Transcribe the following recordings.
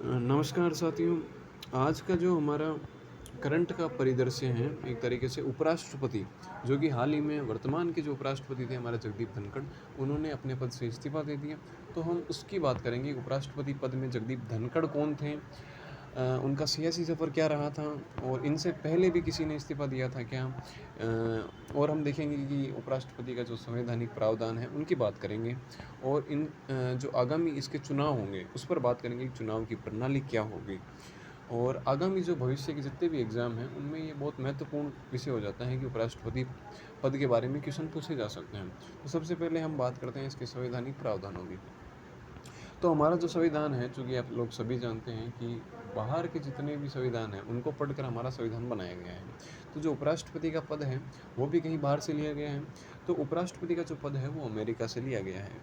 नमस्कार साथियों। आज का जो हमारा करंट का परिदृश्य है एक तरीके से उपराष्ट्रपति, जो कि हाल ही में वर्तमान के जो उपराष्ट्रपति थे हमारे जगदीप धनखड़, उन्होंने अपने पद से इस्तीफा दे दिया। तो हम उसकी बात करेंगे। उपराष्ट्रपति पद में जगदीप धनखड़ कौन थे, उनका सियासी सफ़र क्या रहा था, और इनसे पहले भी किसी ने इस्तीफा दिया था क्या। और हम देखेंगे कि उपराष्ट्रपति का जो संवैधानिक प्रावधान है उनकी बात करेंगे। और इन जो आगामी इसके चुनाव होंगे उस पर बात करेंगे कि चुनाव की प्रणाली क्या होगी। और आगामी जो भविष्य के जितने भी एग्ज़ाम हैं उनमें ये बहुत महत्वपूर्ण विषय हो जाता है कि उपराष्ट्रपति पद के बारे में क्वेश्चन पूछे जा सकते हैं। तो सबसे पहले हम बात करते हैं इसके संवैधानिक प्रावधानों की। तो हमारा जो संविधान है, चूँकि आप लोग सभी जानते हैं कि बाहर के जितने भी संविधान हैं उनको पढ़कर हमारा संविधान बनाया गया है। तो जो उपराष्ट्रपति का पद है वो भी कहीं बाहर से लिया गया है। तो उपराष्ट्रपति का जो पद है वो अमेरिका से लिया गया है।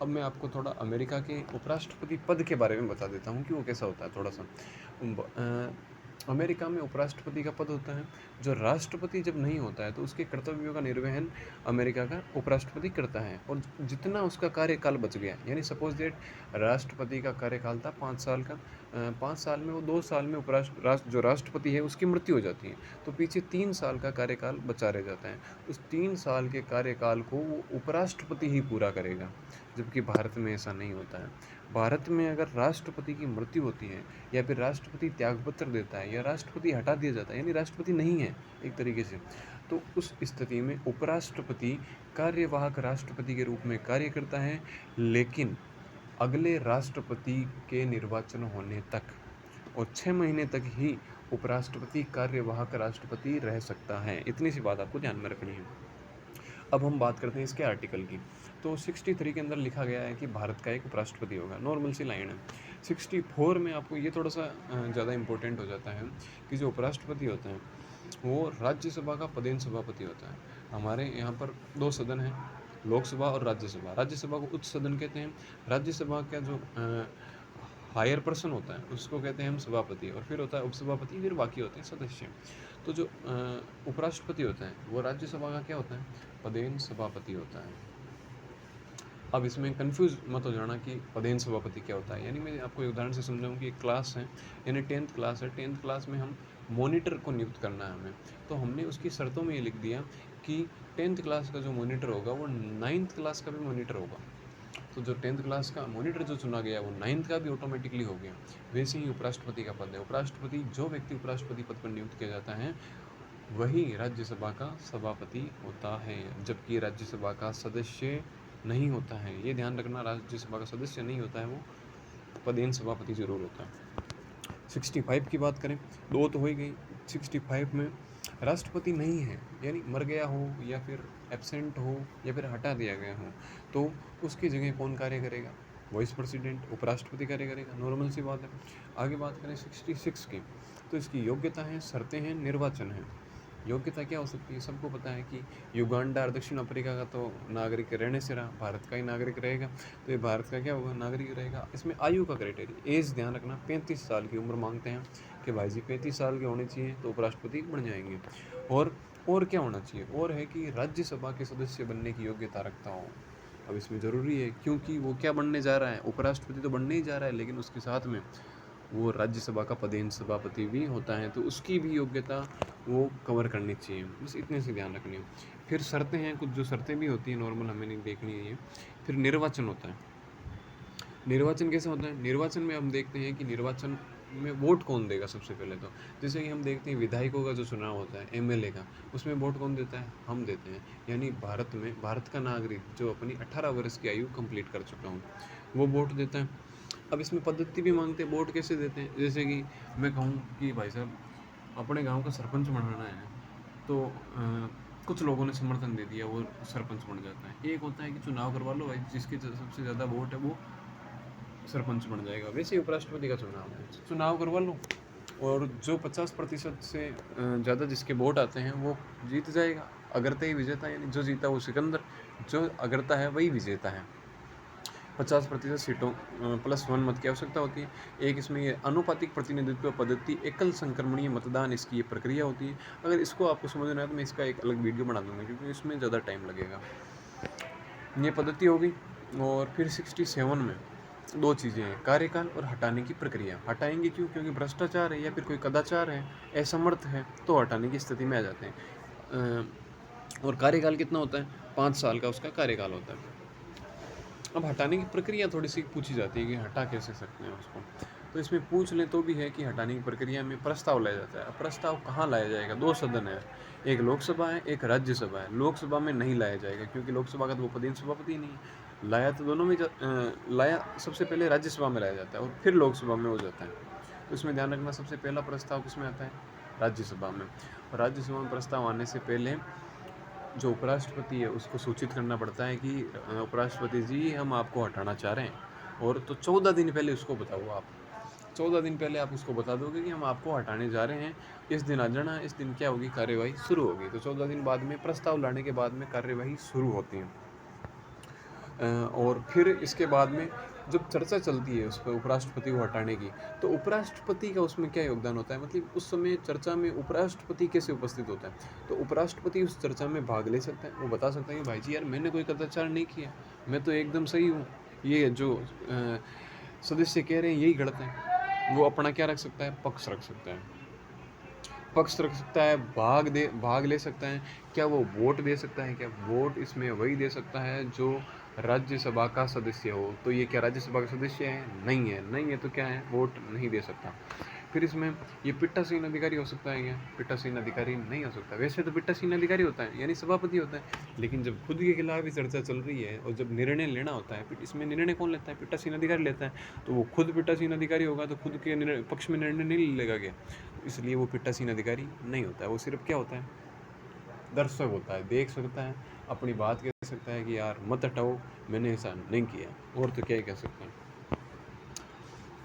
अब मैं आपको थोड़ा अमेरिका के उपराष्ट्रपति पद के बारे में बता देता हूँ कि वो कैसा होता है थोड़ा सा। अमेरिका में उपराष्ट्रपति का पद होता है। जो राष्ट्रपति जब नहीं होता है तो उसके कर्तव्यों का निर्वहन अमेरिका का उपराष्ट्रपति करता है। और जितना उसका कार्यकाल बच गया, यानी सपोज दैट राष्ट्रपति का कार्यकाल था 5 साल का, 5 साल में वो 2 साल में जो राष्ट्रपति है उसकी मृत्यु हो जाती है, तो पीछे 3 साल का कार्यकाल बचा रह जाता है। उस 3 साल के कार्यकाल को वो उपराष्ट्रपति ही पूरा करेगा, जबकि भारत में ऐसा नहीं होता है। भारत में अगर राष्ट्रपति की मृत्यु होती है या फिर राष्ट्रपति त्यागपत्र देता है या राष्ट्रपति हटा दिया जाता है, यानी राष्ट्रपति नहीं है एक तरीके से, तो उस स्थिति में उपराष्ट्रपति कार्यवाहक राष्ट्रपति के रूप में कार्य करता है, लेकिन अगले राष्ट्रपति के निर्वाचन होने तक, और 6 महीने तक ही उपराष्ट्रपति कार्यवाहक राष्ट्रपति रह सकता है। इतनी सी बात आपको ध्यान में रखनी है। अब हम बात करते हैं इसके आर्टिकल की। तो 63 के अंदर लिखा गया है कि भारत का एक उपराष्ट्रपति होगा, नॉर्मल सी लाइन है। 64 में आपको ये थोड़ा सा ज़्यादा इम्पोर्टेंट हो जाता है कि जो उपराष्ट्रपति होता है वो राज्यसभा का पदेन सभापति होता है। हमारे यहाँ पर 2 सदन हैं, लोकसभा और राज्यसभा। राज्यसभा को उच्च सदन कहते हैं। राज्यसभा का जो हायर पर्सन होता है उसको कहते हैं हम सभापति, और फिर होता है उपसभापति, फिर बाकी होते हैं सदस्य। तो जो उपराष्ट्रपति होता है वो राज्यसभा का क्या होता है, पदेन सभापति होता है। अब इसमें कंफ्यूज मत हो जाना कि पदेन सभापति क्या होता है। यानी मैं आपको एक उदाहरण से समझाऊँ कि एक क्लास है, यानी 10th क्लास है। 10th क्लास में हम मॉनिटर को नियुक्त करना है हमें, तो हमने उसकी शर्तों में ये लिख दिया कि 10th क्लास का जो मॉनिटर होगा वो 9th क्लास का भी मॉनिटर होगा। तो जो 10th क्लास का मॉनिटर जो चुना गया वो 9th का भी ऑटोमेटिकली हो गया। वैसे ही उपराष्ट्रपति का पद है। उपराष्ट्रपति, जो व्यक्ति उपराष्ट्रपति पद पर नियुक्त किया जाता है वही राज्यसभा का सभापति होता है, जबकि राज्यसभा का सदस्य नहीं होता है। ये ध्यान रखना, राज्यसभा का सदस्य नहीं होता है वो, पदेन सभापति जरूर होता है। 65 की बात करें, 2 तो हो ही गई। 65 में राष्ट्रपति नहीं है, यानी मर गया हो या फिर एब्सेंट हो या फिर हटा दिया गया हो, तो उसकी जगह कौन कार्य करेगा, वाइस प्रेसिडेंट, उपराष्ट्रपति कार्य करेगा, नॉर्मल सी बात है। आगे बात करें 66 की, तो इसकी योग्यता है, शर्तें हैं, निर्वाचन है। योग्यता क्या हो सकती है, सबको पता है कि युगांडा और दक्षिण अफ्रीका का तो नागरिक रहने से रहा, भारत का ही नागरिक रहेगा, तो ये भारत का क्या होगा, नागरिक रहेगा। इसमें आयु का क्राइटेरिया, एज ध्यान रखना, 35 साल की उम्र मांगते हैं कि भाई जी 35 साल के होने चाहिए तो उपराष्ट्रपति बन जाएंगे। और क्या होना चाहिए, और है कि राज्यसभा के सदस्य बनने की योग्यता रखता हो। अब इसमें ज़रूरी है क्योंकि वो क्या बनने जा रहा है, उपराष्ट्रपति तो बनने ही जा रहा है, लेकिन उसके साथ में वो राज्यसभा का पदेन सभापति भी होता है, तो उसकी भी योग्यता वो कवर करनी चाहिए। बस इतने से ध्यान रखनी है। फिर शर्तें हैं, कुछ जो शर्तें भी होती हैं नॉर्मल, हमें नहीं देखनी है ये। फिर निर्वाचन होता है। निर्वाचन कैसे होता है, निर्वाचन में हम देखते हैं कि निर्वाचन में वोट कौन देगा। सबसे पहले तो जैसे कि हम देखते हैं विधायकों का जो चुनाव होता है, एमएलए का, उसमें वोट कौन देता है, हम देते हैं। यानी भारत में भारत का नागरिक जो अपनी 18 वर्ष की आयु कंप्लीट कर चुका हूँ वो वोट देता है। अब इसमें पद्धति भी मांगते हैं, वोट कैसे देते हैं। जैसे कि मैं कहूँ कि भाई साहब अपने गांव का सरपंच बनाना है, तो कुछ लोगों ने समर्थन दे दिया, वो सरपंच बन जाता है। एक होता है कि चुनाव करवा लो भाई, जिसके सबसे ज़्यादा वोट है वो सरपंच बन जाएगा। वैसे ही उपराष्ट्रपति का चुनाव है, चुनाव करवा लो और जो 50% से ज़्यादा जिसके वोट आते हैं वो जीत जाएगा। अगरता ही विजेता, यानी जो जीता वो सिकंदर, जो अगरता है वही विजेता है। 50% सीटों +1 मत की आवश्यकता होती है। एक इसमें ये अनुपातिक प्रतिनिधित्व पद्धति, एकल संक्रमणीय मतदान, इसकी ये प्रक्रिया होती है। अगर इसको आपको समझना है तो मैं इसका एक अलग वीडियो बना दूंगा, क्योंकि इसमें ज़्यादा टाइम लगेगा। ये पद्धति होगी। और फिर 67 में दो चीज़ें हैं, कार्यकाल और हटाने की प्रक्रिया। हटाएंगे क्यों? क्योंकि भ्रष्टाचार है या फिर कोई कदाचार है, असमर्थ है, तो हटाने की स्थिति में आ जाते हैं। और कार्यकाल कितना होता है? 5 साल का उसका कार्यकाल होता है। अब हटाने की प्रक्रिया थोड़ी सी पूछी जाती है कि हटा कैसे सकते हैं उसको। तो इसमें पूछ लें तो भी है कि हटाने की प्रक्रिया में प्रस्ताव लाया जाता है। अब प्रस्ताव कहाँ लाया जाएगा? 2 सदन है, एक लोकसभा है, एक राज्यसभा है। लोकसभा में नहीं लाया जाएगा क्योंकि लोकसभा का तो वो पदेन सभापति ही नहीं है। लाया तो दोनों में लाया सबसे पहले राज्यसभा में लाया जाता है और फिर लोकसभा में हो जाता है। तो इसमें ध्यान रखना, सबसे पहला प्रस्ताव किसमें आता है? राज्यसभा में। और राज्यसभा में प्रस्ताव आने से पहले जो उपराष्ट्रपति है उसको सूचित करना पड़ता है कि उपराष्ट्रपति जी हम आपको हटाना चाह रहे हैं। और तो 14 दिन पहले उसको बताओ आप। 14 दिन पहले आप उसको बता दोगे कि हम आपको हटाने जा रहे हैं, इस दिन आ जाना, इस दिन क्या होगी? कार्यवाही शुरू होगी। तो 14 दिन बाद में, प्रस्ताव लाने के बाद में कार्यवाही शुरू होती है। और फिर इसके बाद में जब चर्चा चलती है उस पर उपराष्ट्रपति को हटाने की, तो उपराष्ट्रपति का उसमें क्या योगदान होता है? मतलब उस समय चर्चा में उपराष्ट्रपति कैसे उपस्थित होता है? तो उपराष्ट्रपति उस चर्चा में भाग ले सकता है। वो बता सकता है कि भाई जी यार मैंने कोई कदाचार नहीं किया, मैं तो एकदम सही हूँ, ये जो सदस्य कह रहे हैं यही गलत है। वो अपना क्या रख सकता है? पक्ष रख सकता है। पक्ष रख सकता है, भाग ले सकता है। क्या वो वोट दे सकता है? क्या वोट इसमें वही दे सकता है जो राज्यसभा का सदस्य हो। तो ये क्या राज्यसभा का सदस्य है? नहीं है। नहीं है तो क्या है? वोट नहीं दे सकता। फिर इसमें ये पीठासीन अधिकारी हो सकता है क्या? पीठासीन अधिकारी नहीं हो सकता। वैसे तो पीठासीन अधिकारी होता है यानी सभापति होता है, लेकिन जब खुद के खिलाफ ही चर्चा चल रही है और जब निर्णय लेना होता है, इसमें निर्णय कौन लेता है? पीठासीन अधिकारी लेता है। तो वो खुद पीठासीन अधिकारी होगा तो खुद के पक्ष में निर्णय नहीं लेगा क्या? इसलिए वो पीठासीन अधिकारी नहीं होता है। वो सिर्फ क्या होता है? दर्शक होता है, देख सकता है, अपनी बात कह सकता है कि यार मत हटाओ, मैंने ऐसा नहीं किया। और तो क्या ही कह सकते हैं।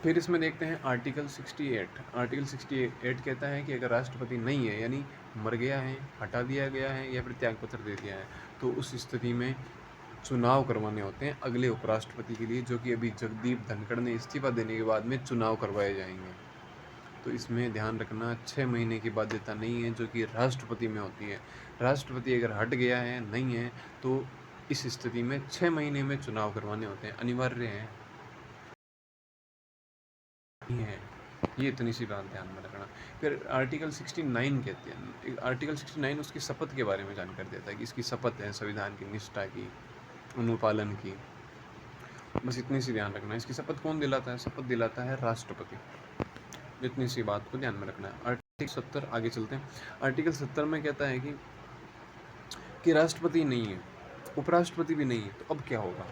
फिर इसमें देखते हैं आर्टिकल 68। आर्टिकल 68 कहता है कि अगर राष्ट्रपति नहीं है, यानी मर गया है, हटा दिया गया है या फिर त्यागपत्र दे दिया है, तो उस स्थिति में चुनाव करवाने होते हैं अगले उपराष्ट्रपति के लिए, जो कि अभी जगदीप धनखड़ ने इस्तीफा देने के बाद में चुनाव करवाए जाएंगे। तो इसमें ध्यान रखना 6 महीने की बाध्यता नहीं है जो कि राष्ट्रपति में होती है। राष्ट्रपति अगर हट गया है, नहीं है, तो इस स्थिति में 6 महीने में चुनाव करवाने होते हैं, अनिवार्य है। है ये इतनी सी बात ध्यान में रखना। फिर आर्टिकल 69 कहते हैं, आर्टिकल 69 उसकी शपथ के बारे में जानकारी देता है कि इसकी शपथ है संविधान की निष्ठा की, अनुपालन की। बस इतनी सी ध्यान रखना। इसकी शपथ कौन दिलाता है? शपथ दिलाता है राष्ट्रपति। इतनी सी बात को ध्यान में रखना है। आर्टिकल 70 आगे चलते हैं। आर्टिकल 70 में कहता है कि राष्ट्रपति नहीं है, उपराष्ट्रपति भी नहीं है, तो अब क्या होगा?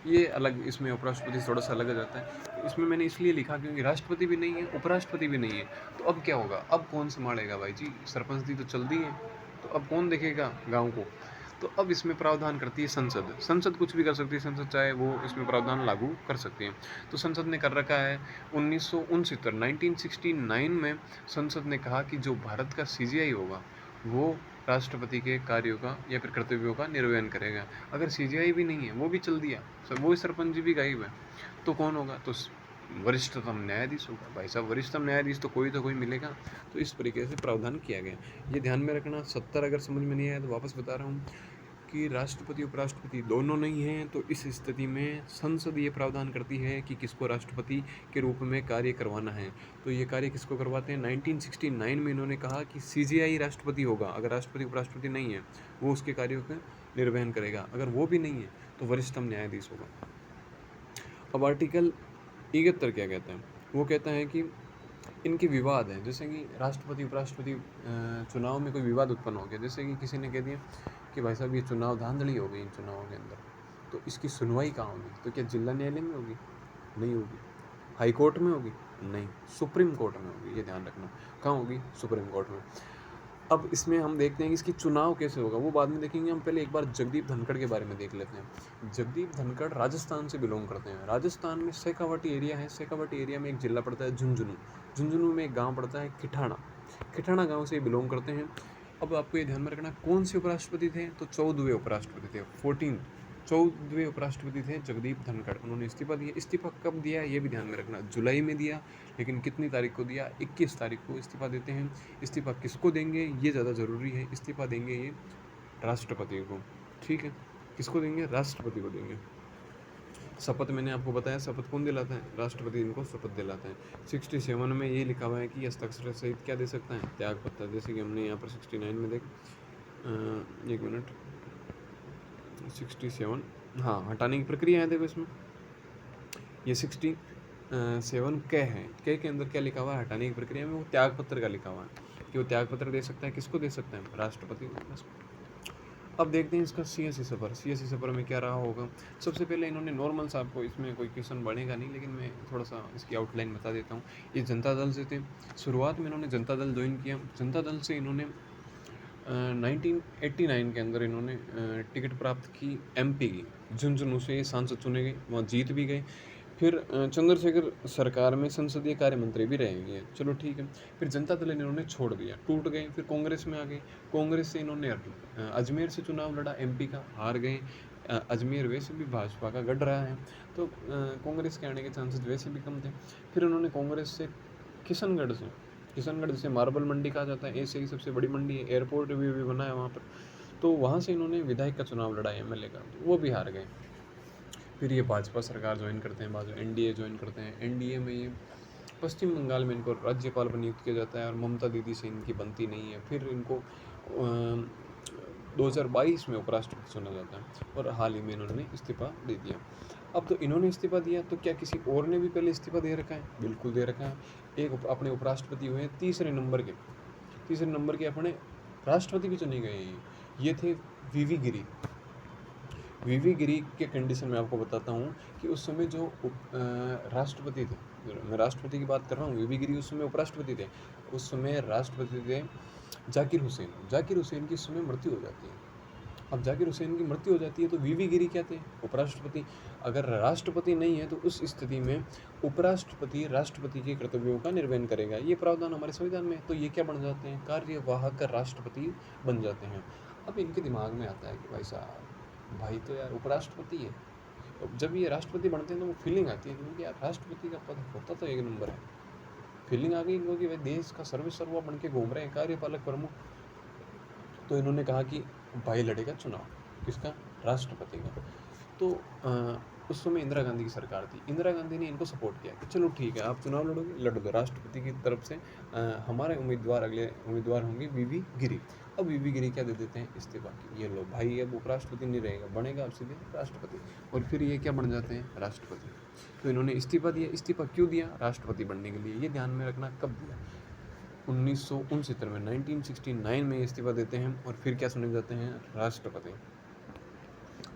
ये अलग, इसमें उपराष्ट्रपति थोड़ा सा अलग आ जाता है। इसमें मैंने इसलिए लिखा क्योंकि राष्ट्रपति भी नहीं है, उपराष्ट्रपति भी नहीं है, तो अब क्या होगा? अब कौन संभालेगा भाई जी? सरपंच दी तो चल दी है, तो अब कौन देखेगा गाँव को? तो अब इसमें प्रावधान करती है संसद। संसद कुछ भी कर सकती है, संसद चाहे वो इसमें प्रावधान लागू कर सकती है। तो संसद ने कर रखा है 1969 में संसद ने कहा कि जो भारत का सीजीआई होगा वो राष्ट्रपति के कार्यों का या फिर कर्तव्यों का निर्वहन करेगा। अगर सीजीआई भी नहीं है, वो भी चल दिया, वो सरपंच जी भी गायब है, तो कौन होगा? तो वरिष्ठतम न्यायाधीश होगा। भाई साहब वरिष्ठतम न्यायाधीश तो कोई मिलेगा। तो इस तरीके से प्रावधान किया गया। ये ध्यान में रखना। 70 अगर समझ में नहीं आया तो वापस बता रहा हूँ कि राष्ट्रपति उपराष्ट्रपति दोनों नहीं हैं, तो इस स्थिति में संसद ये प्रावधान करती है कि किसको राष्ट्रपति के रूप में कार्य करवाना है। तो ये कार्य किसको करवाते हैं? 1969 में इन्होंने कहा कि सीजीआई राष्ट्रपति होगा। अगर राष्ट्रपति उपराष्ट्रपति नहीं है, वो उसके कार्यों का निर्वहन करेगा। अगर वो भी नहीं है तो वरिष्ठतम न्यायाधीश होगा। अब आर्टिकल 71 क्या कहता है? वो कहता है कि इनके विवाद हैं, जैसे कि राष्ट्रपति उपराष्ट्रपति चुनाव में कोई विवाद उत्पन्न हो गया, जैसे कि किसी ने कह दिया कि भाई साहब ये चुनाव धांधली हो गई इन चुनावों के अंदर, तो इसकी सुनवाई कहाँ होगी? तो क्या जिला न्यायालय में होगी? नहीं होगी। हाई कोर्ट में होगी? नहीं, सुप्रीम कोर्ट में होगी। ये ध्यान रखना। कहाँ होगी? सुप्रीम कोर्ट में। अब इसमें हम देखते हैं कि इसकी चुनाव कैसे होगा, वो बाद में देखेंगे। हम पहले एक बार जगदीप धनखड़ के बारे में देख लेते हैं। जगदीप धनखड़ राजस्थान से बिलोंग करते हैं। राजस्थान में शेखावाटी एरिया है। शेखावाटी एरिया में एक जिला पड़ता है झुंझुनू। झुंझुनू में एक गांव पड़ता है खिठाणा। खिठाणा गांव से बिलोंग करते हैं। अब आपको ये ध्यान में रखना, कौन से उपराष्ट्रपति थे? तो 14वें उपराष्ट्रपति थे। 14वें उपराष्ट्रपति थे जगदीप धनखड़। उन्होंने इस्तीफा दिया। इस्तीफा कब दिया ये भी ध्यान में रखना, जुलाई में दिया। लेकिन कितनी तारीख को दिया? 21 तारीख को इस्तीफा देते हैं। इस्तीफा किसको देंगे ये ज़्यादा ज़रूरी है। इस्तीफा देंगे ये राष्ट्रपति को। ठीक है, किसको देंगे? राष्ट्रपति को देंगे। शपथ मैंने आपको बताया, शपथ कौन दिलाता है? राष्ट्रपति इनको शपथ दिलाते हैं। 67 में ये लिखा हुआ है कि हस्ताक्षर सहित क्या दे सकता है? त्याग पत्र। जैसे कि हमने यहाँ पर 69 में देख, एक मिनट, 67, हाँ, हटाने की प्रक्रिया है। देखो इसमें ये 67 क है, के अंदर क्या लिखा हुआ है? हटाने की प्रक्रिया में वो त्याग पत्र का लिखा हुआ है कि वो त्याग पत्र दे सकता है। किसको दे सकता है? राष्ट्रपति को। अब देखते हैं इसका सियासी सफ़र। सियासी सफ़र में क्या रहा होगा। सबसे पहले इन्होंने नॉर्मल सा, आपको इसमें कोई क्वेश्चन बनेगा नहीं, लेकिन मैं थोड़ा सा इसकी आउटलाइन बता देता हूँ। ये जनता दल से थे। शुरुआत में इन्होंने जनता दल ज्वाइन किया। जनता दल से इन्होंने 1989 के अंदर इन्होंने टिकट प्राप्त की एमपी की। झुंझुनू से ये सांसद चुने गए, वहाँ जीत भी गए। फिर चंद्रशेखर सरकार में संसदीय कार्य मंत्री भी रहेंगे। चलो ठीक है। फिर जनता दल इन्होंने छोड़ दिया, टूट गए। फिर कांग्रेस में आ गए। कांग्रेस से इन्होंने अजमेर से चुनाव लड़ा, एमपी का, हार गए। अजमेर वैसे भी भाजपा का गढ़ रहा है, तो कांग्रेस के आने के चांसेस वैसे भी कम थे। फिर उन्होंने कांग्रेस से किशनगढ़ जिसे मार्बल मंडी कहा जाता है, एशिया की सबसे बड़ी मंडी है, एयरपोर्ट भी बना है वहाँ पर, तो वहाँ से इन्होंने विधायक का चुनाव लड़ा, एमएलए का, तो वो भी हार गए। फिर ये भाजपा सरकार ज्वाइन करते हैं, बाद में एनडीए ज्वाइन करते हैं। एनडीए में ये पश्चिम बंगाल में इनको राज्यपाल पर नियुक्त किया जाता है और ममता दीदी से इनकी बनती नहीं है। फिर इनको 2022 में उपराष्ट्रपति चुना जाता है और हाल ही में इन्होंने इस्तीफा दे दिया। अब तो इन्होंने इस्तीफा दिया, तो क्या किसी और ने भी पहले इस्तीफा दे रखा है? बिल्कुल दे रखा है। एक अपने उपराष्ट्रपति हुए हैं तीसरे नंबर के अपने राष्ट्रपति भी चुने गए हैं। ये थे वीवी गिरी। वीवी गिरी के कंडीशन में आपको बताता हूँ कि उस समय जो राष्ट्रपति थे, मैं राष्ट्रपति की बात कर रहा हूँ, वीवी गिरी उस समय उपराष्ट्रपति थे। उस समय राष्ट्रपति थे जाकिर हुसैन की उस समय मृत्यु हो जाती है। अब जाकिर हुसैन की मृत्यु हो जाती है, तो वीवी गिरी क्या थे? उपराष्ट्रपति। अगर राष्ट्रपति नहीं है तो उस स्थिति में उपराष्ट्रपति राष्ट्रपति के कर्तव्यों का निर्वहन करेगा। ये प्रावधान हमारे संविधान में है। तो ये क्या बन जाते हैं? कार्यवाहक राष्ट्रपति बन जाते हैं। अब इनके दिमाग में आता है कि भाई साहब, भाई तो यार उपराष्ट्रपति है। जब ये राष्ट्रपति बनते हैं तो वो फीलिंग आती है क्योंकि यार राष्ट्रपति का पद होता तो एक नंबर है। फीलिंग आ गई इनको कि भाई देश का सर्वा बन के घूम रहे हैं, कार्यपालक प्रमुख। तो इन्होंने कहा कि भाई लड़ेगा चुनाव, किसका? राष्ट्रपति का। तो उस समय इंदिरा गांधी की सरकार थी। इंदिरा गांधी ने इनको सपोर्ट किया कि चलो ठीक है, आप चुनाव लड़ोगे, लड़ दो। राष्ट्रपति की तरफ से हमारे अगले उम्मीदवार होंगे वीवी गिरी। अब वीवी गिरी क्या दे देते हैं? इस्तीफा। ये लो भाई, अब उपराष्ट्रपति नहीं रहेगा, बनेगा अब सीधे राष्ट्रपति। और फिर ये क्या बन जाते हैं? राष्ट्रपति। तो इन्होंने इस्तीफा दिया। इस्तीफा क्यों दिया? राष्ट्रपति बनने के लिए। ये ध्यान में रखना। कब दिया? 1969 में, 1969 में इस्तीफा देते हैं और फिर क्या सुने जाते हैं? राष्ट्रपति।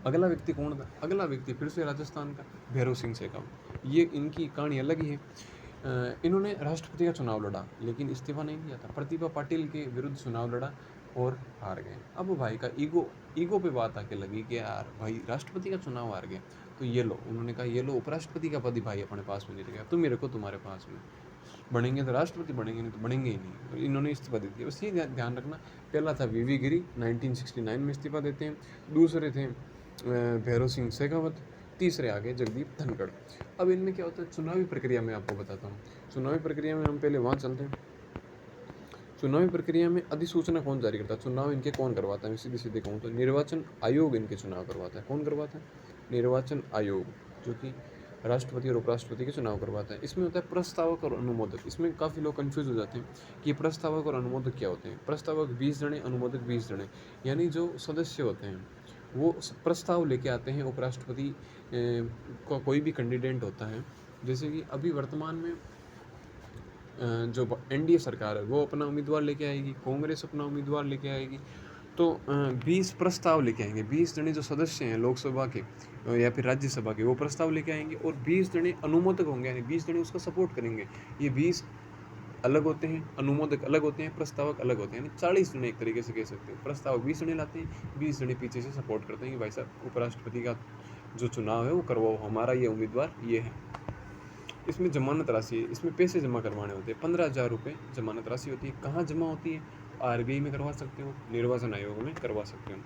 अगला व्यक्ति कौन था? अगला व्यक्ति फिर से राजस्थान का भैरव सिंह शेखावत। ये इनकी कहानी अलग ही है। इन्होंने राष्ट्रपति का चुनाव लड़ा लेकिन इस्तीफा नहीं दिया था। प्रतिभा पाटिल के विरुद्ध चुनाव लड़ा और हार गए। अब भाई का ईगो पे बात आके लगी कि यार भाई राष्ट्रपति का चुनाव हार गया, तो ये लो, उन्होंने कहा ये लो, उपराष्ट्रपति का पद ही भाई अपने पास में नहीं रहेगा, तुम मेरे को तुम्हारे पास में बनेंगे तो राष्ट्रपति बनेंगे, नहीं तो बनेंगे ही नहीं। और इन्होंने इस्तीफा दे दिया। बस ये ध्यान रखना। पहला था वीवी गिरी, 1969 में इस्तीफा देते हैं। दूसरे थे भैरव सिंह शेखावत। तीसरे आ गए जगदीप धनखड़। अब इनमें क्या होता है? चुनावी प्रक्रिया में आपको बताता हूँ। चुनावी प्रक्रिया में हम पहले वहाँ चलते हैं। चुनावी प्रक्रिया में अधिसूचना कौन जारी करता है? चुनाव इनके कौन करवाता है? सीधे सीधे कहूँ तो निर्वाचन आयोग इनके चुनाव करवाता है। कौन करवाता है? निर्वाचन आयोग, जो कि राष्ट्रपति और उपराष्ट्रपति के चुनाव करवाता है। इसमें होता है प्रस्तावक और अनुमोदक। इसमें काफ़ी लोग कंफ्यूज हो जाते हैं कि प्रस्तावक और अनुमोदक क्या होते हैं। प्रस्तावक 20 जने, अनुमोदक 20 जने, यानी जो सदस्य होते हैं वो प्रस्ताव लेके आते हैं। उपराष्ट्रपति का कोई भी कैंडिडेट होता है, जैसे कि अभी वर्तमान में जो एनडीए सरकार है वो अपना उम्मीदवार लेके आएगी, कांग्रेस अपना उम्मीदवार लेके आएगी, तो 20 प्रस्ताव लेके आएंगे। 20 जने जो सदस्य हैं लोकसभा के या फिर राज्यसभा के, वो प्रस्ताव लेके आएंगे और 20 जने अनुमोदक होंगे, यानी 20 जने उसका सपोर्ट करेंगे। ये 20 अलग होते हैं, अनुमोदक अलग होते हैं, प्रस्तावक अलग होते हैं, यानी 40 जने एक तरीके से कह सकते हो। प्रस्तावक 20 जने लाते हैं, 20 जने पीछे से सपोर्ट करते हैं कि भाई साहब उपराष्ट्रपति का जो चुनाव है वो करवाओ, हमारा ये उम्मीदवार ये है। इसमें जमानत राशि है, इसमें पैसे जमा करवाने होते हैं। 15,000 रुपये जमानत राशि होती है। कहाँ जमा होती है? आरबीआई में करवा सकते हो, निर्वाचन आयोग में करवा सकते हो।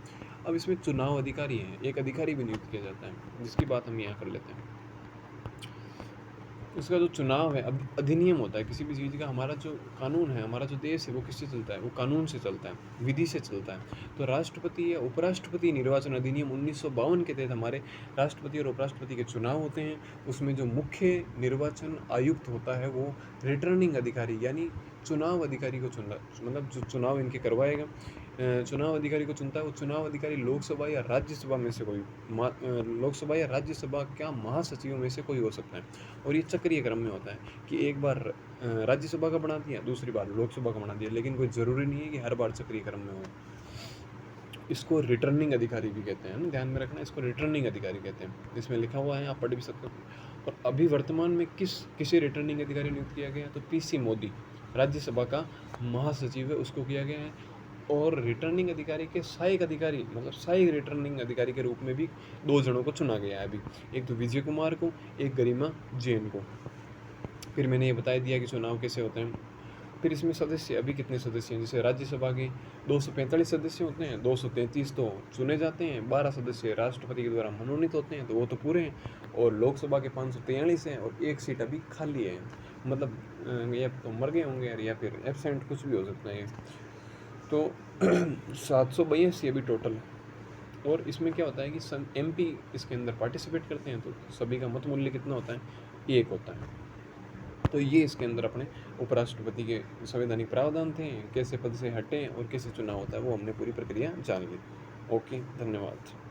अब इसमें चुनाव अधिकारी हैं, एक अधिकारी भी नियुक्त किया जाता है, जिसकी बात हम यहाँ कर लेते हैं। उसका जो चुनाव है, अब अधिनियम होता है किसी भी चीज़ का, हमारा जो कानून है, हमारा जो देश है, वो किससे चलता है? वो कानून से चलता है, विधि से चलता है। तो राष्ट्रपति या उपराष्ट्रपति निर्वाचन अधिनियम 1952 के तहत हमारे राष्ट्रपति और उपराष्ट्रपति के चुनाव होते हैं। उसमें जो मुख्य निर्वाचन आयुक्त होता है वो रिटर्निंग अधिकारी यानी चुनाव अधिकारी को चुनता, मतलब जो चुनाव इनके करवाएगा, चुनाव अधिकारी को चुनता है। वो चुनाव अधिकारी लोकसभा या राज्यसभा में से कोई लोकसभा या राज्यसभा क्या महासचिवों में से कोई हो सकता है। और ये चक्रीय क्रम में होता है कि एक बार राज्यसभा का बना दिया, दूसरी बार लोकसभा का बना दिया, लेकिन कोई ज़रूरी नहीं है कि हर बार चक्रीय क्रम में हो। इसको रिटर्निंग अधिकारी भी कहते हैं ना, ध्यान में रखना, इसको रिटर्निंग अधिकारी कहते हैं। इसमें लिखा हुआ है, आप पढ़ भी सकते हो। और अभी वर्तमान में किसे रिटर्निंग अधिकारी नियुक्त किया गया है? तो पीसी मोदी राज्यसभा का महासचिव है, उसको किया गया है। और रिटर्निंग अधिकारी के सहायक अधिकारी, मतलब सहायक रिटर्निंग अधिकारी के रूप में भी 2 जनों को चुना गया है अभी। एक तो विजय कुमार को, एक गरिमा जैन को। फिर मैंने ये बता दिया कि चुनाव कैसे होते हैं। फिर इसमें सदस्य अभी कितने सदस्य हैं? जैसे राज्यसभा के 245 सदस्य होते हैं, 233 तो चुने जाते हैं, 12 सदस्य राष्ट्रपति के द्वारा मनोनीत होते हैं, तो वो तो पूरे हैं। और लोकसभा के 543 हैं और एक सीट अभी खाली है, मतलब या तो मर गए होंगे यार, या फिर एबसेंट, कुछ भी हो सकता है ये। तो 782 अभी टोटल है। और इसमें क्या होता है कि MP इसके अंदर पार्टिसिपेट करते हैं, तो सभी का मत मूल्य कितना होता है? 1 होता है। तो ये इसके अंदर अपने उपराष्ट्रपति के संवैधानिक प्रावधान थे, कैसे पद से हटें और कैसे चुनाव होता है, वो हमने पूरी प्रक्रिया जान ली। ओके, धन्यवाद।